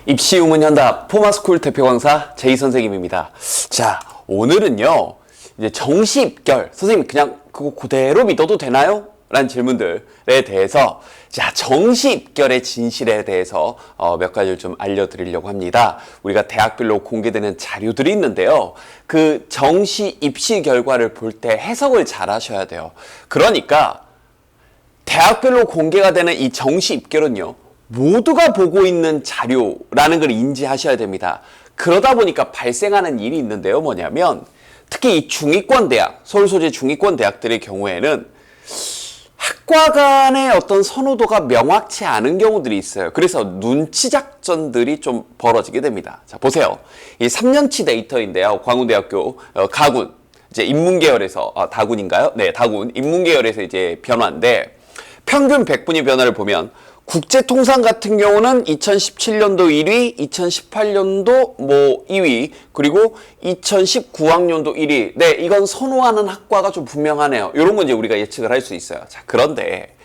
입시 우문 현답 포마스쿨 대표 강사 제이 선생님입니다. 자, 오늘은요, 이제 정시 입결, 선생님 그냥 그거 그대로 믿어도 되나요? 라는 질문들에 대해서, 자, 정시 입결의 진실에 대해서 몇 가지를 좀 알려드리려고 합니다. 우리가 대학별로 공개되는 자료들이 있는데요. 그 정시 입시 결과를 볼 때 해석을 잘 하셔야 돼요. 그러니까 대학별로 공개가 되는 이 정시 입결은요, 모두가 보고 있는 자료라는 걸 인지하셔야 됩니다. 그러다 보니까 발생하는 일이 있는데요. 뭐냐면 특히 이 중위권 대학, 서울 소재 중위권 대학들의 경우에는 학과 간의 어떤 선호도가 명확치 않은 경우들이 있어요. 그래서 눈치 작전들이 좀 벌어지게 됩니다. 자, 보세요. 이 3년치 데이터인데요. 광운대학교 가군, 이제 인문계열에서 다군인가요? 네, 다군 인문계열에서 이제 변화인데, 평균 100분위 변화를 보면 국제통상 같은 경우는 2017년도 1위, 2018년도 2위, 그리고 2019학년도 1위. 네, 이건 선호하는 학과가 좀 분명하네요. 이런 건 이제 우리가 예측을 할 수 있어요. 자, 그런데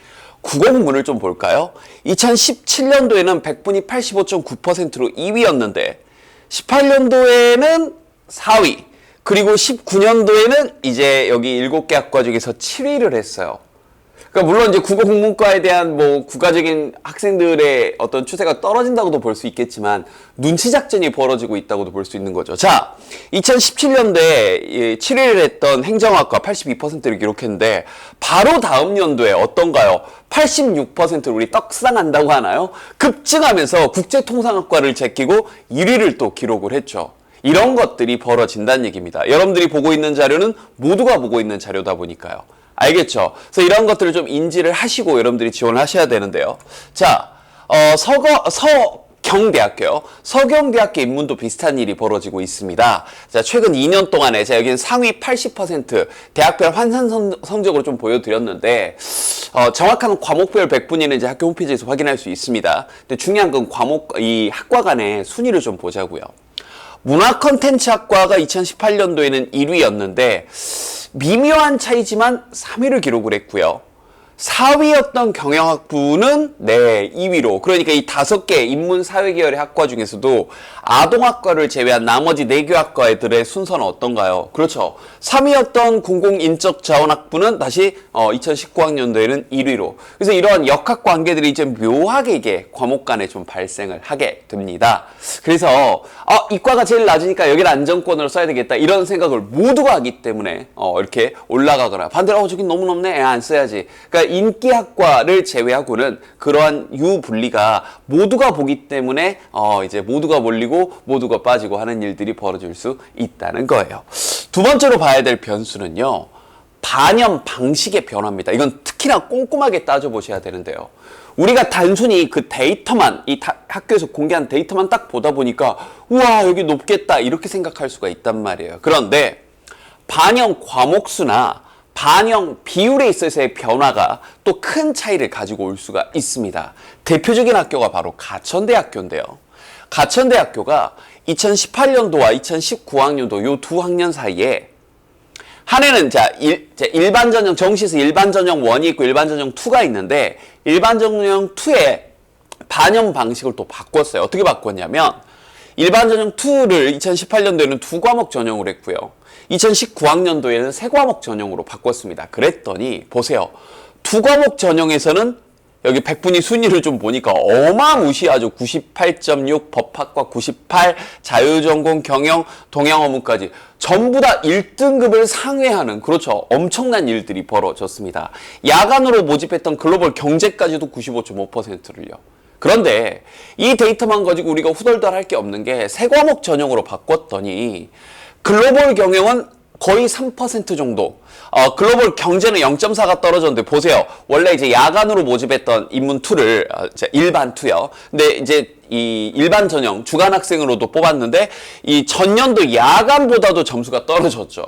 국어 부문을 좀 볼까요? 2017년도에는 100분위 85.9%로 2위였는데 18년도에는 4위, 그리고 19년도에는 이제 여기 7개 학과 중에서 7위를 했어요. 그러니까 물론 이제 국어 국문과에 대한 국가적인 학생들의 어떤 추세가 떨어진다고도 볼 수 있겠지만 눈치 작전이 벌어지고 있다고도 볼 수 있는 거죠. 자, 2017년도에 7위를 했던 행정학과 82%를 기록했는데 바로 다음 연도에 어떤가요? 86%를 우리 떡상한다고 하나요? 급증하면서 국제통상학과를 제끼고 1위를 또 기록을 했죠. 이런 것들이 벌어진다는 얘기입니다. 여러분들이 보고 있는 자료는 모두가 보고 있는 자료다 보니까요. 알겠죠? 그래서 이런 것들을 좀 인지를 하시고 여러분들이 지원을 하셔야 되는데요. 자, 서경대학교요. 서경대학교 인문도 비슷한 일이 벌어지고 있습니다. 자, 최근 2년 동안에, 자, 여기는 상위 80%, 대학별 환산 성적으로 좀 보여드렸는데, 정확한 과목별 100분위는 이제 학교 홈페이지에서 확인할 수 있습니다. 근데 중요한 건 이 학과 간의 순위를 좀 보자고요. 문화 컨텐츠 학과가 2018년도에는 1위였는데, 미묘한 차이지만 3위를 기록을 했고요. 4위였던 경영학부는 2위로, 그러니까 이 5개 인문사회계열의 학과 중에서도 아동학과를 제외한 나머지 4개 학과들의 순서는 어떤가요? 그렇죠. 3위였던 공공인적자원학부는 다시 2019학년도에는 1위로. 그래서 이러한 역학 관계들이 이제 묘하게 이게 과목 간에 좀 발생을 하게 됩니다. 그래서 이과가 제일 낮으니까 여기를 안정권으로 써야 되겠다, 이런 생각을 모두가 하기 때문에 이렇게 올라가거나, 반대로 저기 너무 높네, 안 써야지. 그러니까 인기학과를 제외하고는 그러한 유분리가 모두가 보기 때문에 이제 모두가 몰리고 모두가 빠지고 하는 일들이 벌어질 수 있다는 거예요. 두 번째로 봐야 될 변수는요, 반영 방식의 변화입니다. 이건 특히나 꼼꼼하게 따져보셔야 되는데요. 우리가 단순히 그 데이터만, 이 학교에서 공개한 데이터만 딱 보다 보니까 우와, 여기 높겠다, 이렇게 생각할 수가 있단 말이에요. 그런데 반영 과목수나 반영 비율에 있어서의 변화가 또 큰 차이를 가지고 올 수가 있습니다. 대표적인 학교가 바로 가천대학교인데요. 가천대학교가 2018년도와 2019학년도 요 두 학년 사이에 한 해는 일반 전형, 정시에서 일반 전형 1이 있고 일반 전형 2가 있는데, 일반 전형 2의 반영 방식을 또 바꿨어요. 어떻게 바꿨냐면, 일반 전형 2를 2018년도에는 2과목 전형으로 했고요. 2019학년도에는 3과목 전형으로 바꿨습니다. 그랬더니 보세요. 2과목 전형에서는 여기 100분위 순위를 좀 보니까 어마무시하죠. 98.6, 법학과 98, 자유전공, 경영, 동양어문까지 전부 다 1등급을 상회하는, 그렇죠, 엄청난 일들이 벌어졌습니다. 야간으로 모집했던 글로벌 경제까지도 95.5%를요. 그런데 이 데이터만 가지고 우리가 후덜덜할 게 없는 게, 3과목 전형으로 바꿨더니 글로벌 경영은 거의 3% 정도, 글로벌 경제는 0.4가 떨어졌는데, 보세요. 원래 이제 야간으로 모집했던 인문2를 일반 2요. 근데 이제 이 일반 전형 주간 학생으로도 뽑았는데, 이 전년도 야간보다도 점수가 떨어졌죠.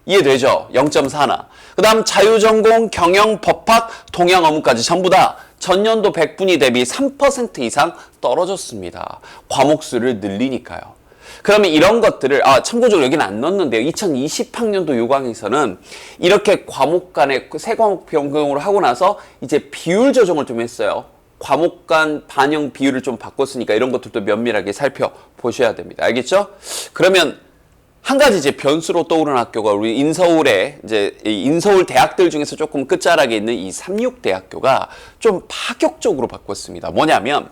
이해되죠? 0.4나. 그 다음 자유전공, 경영, 법학, 동양어문까지 전부 다 전년도 100분위 대비 3% 이상 떨어졌습니다. 과목수를 늘리니까요. 그러면 이런 것들을, 참고적으로 여기는 안 넣었는데요. 2020학년도 요강에서는 이렇게 과목 간에 3과목 변경으로 하고 나서 이제 비율 조정을 좀 했어요. 과목 간 반영 비율을 좀 바꿨으니까 이런 것들도 면밀하게 살펴보셔야 됩니다. 알겠죠? 그러면 한 가지 이제 변수로 떠오르는 학교가 우리 인서울의 이제 인서울 대학들 중에서 조금 끝자락에 있는 이 삼육대학교가 좀 파격적으로 바꿨습니다. 뭐냐면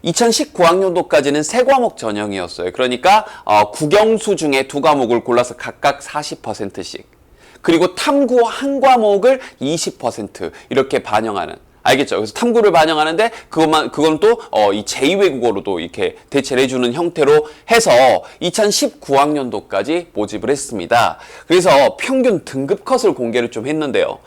2019학년도까지는 세 과목 전형이었어요. 그러니까 국영수 중에 두 과목을 골라서 각각 40%씩. 그리고 탐구 한 과목을 20% 이렇게 반영하는. 알겠죠? 그래서 탐구를 반영하는데 그건 또 이 제2외국어로도 이렇게 대체를 해주는 형태로 해서 2019학년도까지 모집을 했습니다. 그래서 평균 등급 컷을 공개를 좀 했는데요.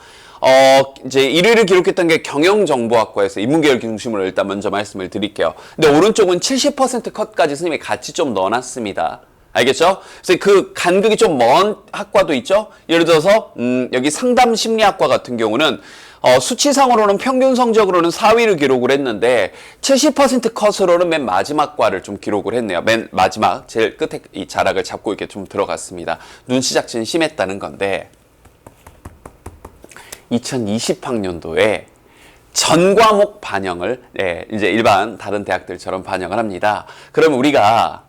이제 1위를 기록했던 게 경영정보학과에서 인문계열 중심으로 일단 먼저 말씀을 드릴게요. 근데 오른쪽은 70% 컷까지 선생님이 같이 좀 넣어놨습니다. 알겠죠? 그래서 그 간극이 좀 먼 학과도 있죠? 예를 들어서, 여기 상담심리학과 같은 경우는, 수치상으로는 평균 성적으로는 4위를 기록을 했는데, 70% 컷으로는 맨 마지막 과를 좀 기록을 했네요. 맨 마지막, 제일 끝에 이 자락을 잡고 이렇게 좀 들어갔습니다. 눈시작진 심했다는 건데, 2020학년도에 전 과목 반영을, 이제 일반 다른 대학들처럼 반영을 합니다. 그럼 우리가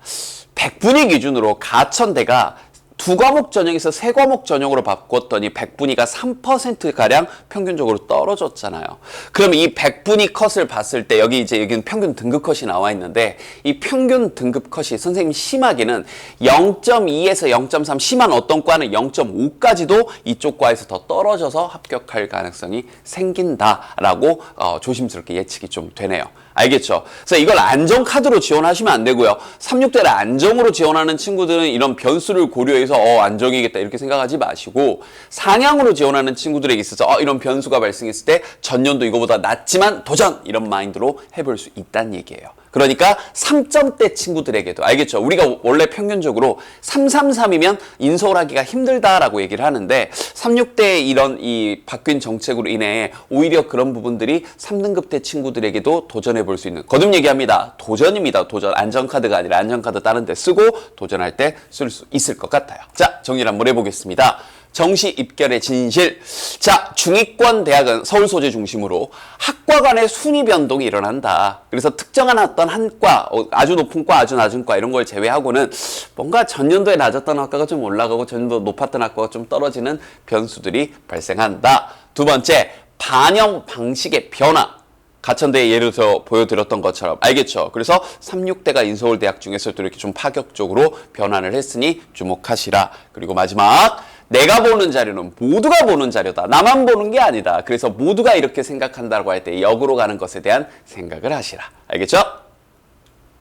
100분위 기준으로 가천대가 두 과목 전형에서 세 과목 전형으로 바꿨더니 100분위가 3%가량 평균적으로 떨어졌잖아요. 그럼 이 100분위 컷을 봤을 때 여기는 평균 등급 컷이 나와 있는데 이 평균 등급 컷이 선생님 심하게는 0.2에서 0.3 심한 어떤 과는 0.5까지도 이쪽 과에서 더 떨어져서 합격할 가능성이 생긴다라고 조심스럽게 예측이 좀 되네요. 알겠죠? 그래서 이걸 안정카드로 지원하시면 안 되고요. 36대를 안정으로 지원하는 친구들은 이런 변수를 고려해서 안정이겠다 이렇게 생각하지 마시고 상향으로 지원하는 친구들에게 있어서 이런 변수가 발생했을 때 전년도 이거보다 낫지만 도전! 이런 마인드로 해볼 수 있다는 얘기예요. 그러니까 3점대 친구들에게도 알겠죠? 우리가 원래 평균적으로 333이면 인서울 하기가 힘들다라고 얘기를 하는데 36대의 이런 이 바뀐 정책으로 인해 오히려 그런 부분들이 3등급대 친구들에게도 도전해 볼 수 있는 거듭 얘기합니다. 도전입니다. 도전. 안전카드가 아니라 안전카드 다른 데 쓰고 도전할 때 쓸 수 있을 것 같아요. 자, 정리를 한번 해보겠습니다. 정시 입결의 진실. 자, 중위권 대학은 서울 소재 중심으로 학과 간의 순위 변동이 일어난다. 그래서 특정한 어떤 한 과, 아주 높은 과, 아주 낮은 과 이런 걸 제외하고는 뭔가 전년도에 낮았던 학과가 좀 올라가고 전년도 높았던 학과가 좀 떨어지는 변수들이 발생한다. 두 번째, 반영 방식의 변화. 가천대에 예를 들어 보여드렸던 것처럼 알겠죠? 그래서 36대가 인서울대학 중에서도 이렇게 좀 파격적으로 변환을 했으니 주목하시라. 그리고 마지막 내가 보는 자료는 모두가 보는 자료다. 나만 보는 게 아니다. 그래서 모두가 이렇게 생각한다고 할 때 역으로 가는 것에 대한 생각을 하시라. 알겠죠?